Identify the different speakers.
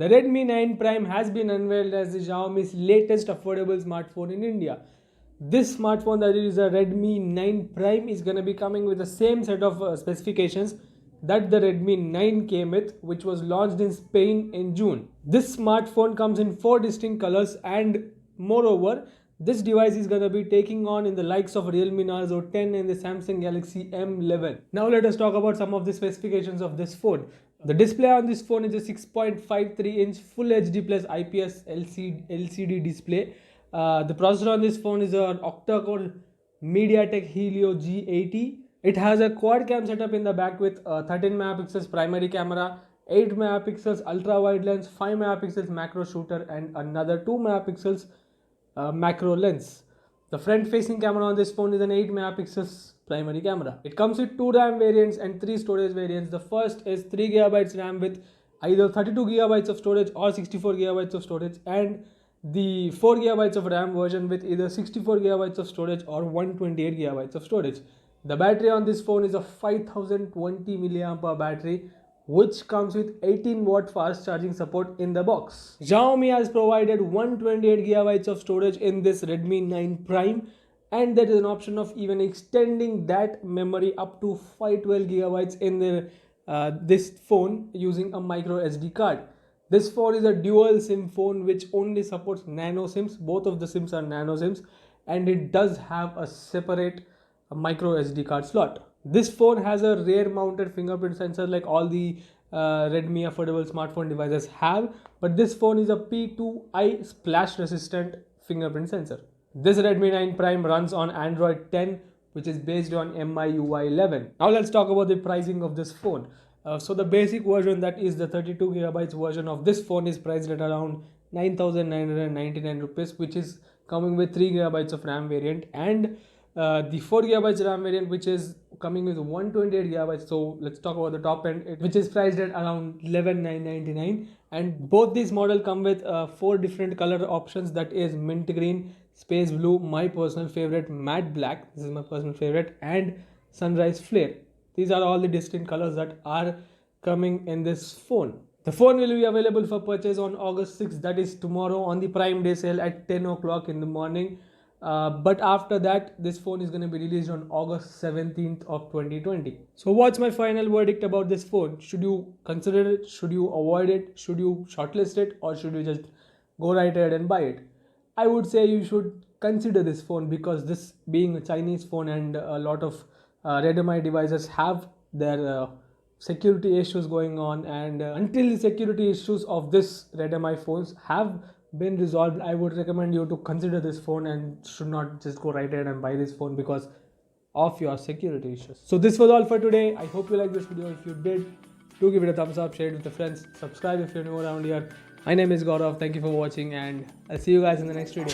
Speaker 1: The Redmi 9 Prime has been unveiled as the Xiaomi's latest affordable smartphone in India. This smartphone, that is a Redmi 9 Prime, is going to be coming with the same set of specifications that the Redmi 9 came with, which was launched in Spain in June. This smartphone comes in 4 distinct colors, and moreover, this device is going to be taking on in the likes of Realme Narzo 10 and the Samsung Galaxy M11. Now let us talk about some of the specifications of this phone. The display on this phone is a 6.53-inch Full HD plus IPS LCD display. The processor on this phone is an octa-core MediaTek Helio G80. It has a quad cam setup in the back with 13 megapixels primary camera, 8 megapixels ultra wide lens, 5 megapixels macro shooter, and another 2 megapixels macro lens. The front facing camera on this phone is an 8 megapixels primary camera. It comes with 2 RAM variants and 3 storage variants. The first is 3 GB RAM with either 32 GB of storage or 64 GB of storage, and the 4 GB of RAM version with either 64 GB of storage or 128 GB of storage. The battery on this phone is a 5020 mAh battery, which comes with 18 watt fast charging support in the box. Xiaomi has provided 128 GB of storage in this Redmi 9 Prime, and there is an option of even extending that memory up to 512 GB in this phone using a micro SD card. This phone is a dual SIM phone which only supports nano SIMs. Both of the SIMs are nano SIMs, and it does have a separate micro SD card slot. This phone has a rear mounted fingerprint sensor like all the Redmi affordable smartphone devices have, but this phone is a P2I splash resistant fingerprint sensor. This Redmi 9 Prime runs on Android 10, which is based on MIUI 11. Now let's talk about the pricing of this phone. So the basic version, that is the 32 GB version of this phone, is priced at around 9,999 rupees, which is coming with 3 GB of RAM variant, and the 4 GB RAM variant, which is coming with 128 GB. So let's talk about the top end, which is priced at around 11,999, and both these models come with 4 different color options, that is mint green, space blue, my personal favorite matte black, this is my personal favorite, and sunrise flare. These are all the distinct colors that are coming in this phone. The phone will be available for purchase on August 6th, that is tomorrow, on the Prime Day sale at 10 o'clock in the morning. But after that, this phone is going to be released on August 17th of 2020. So what's my final verdict about this phone? Should you consider it? Should you avoid it? Should you shortlist it? Or should you just go right ahead and buy it? I would say you should consider this phone, because this being a Chinese phone and a lot of Redmi devices have their security issues going on, and until the security issues of this Redmi phones have been resolved, I would recommend you to consider this phone and should not just go right ahead and buy this phone because of your security issues. So this was all for today. I hope you liked this video. If you did, do give it a thumbs up, share it with your friends, subscribe if you're new around here. My name is Gaurav. Thank you for watching, and I'll see you guys in the next video.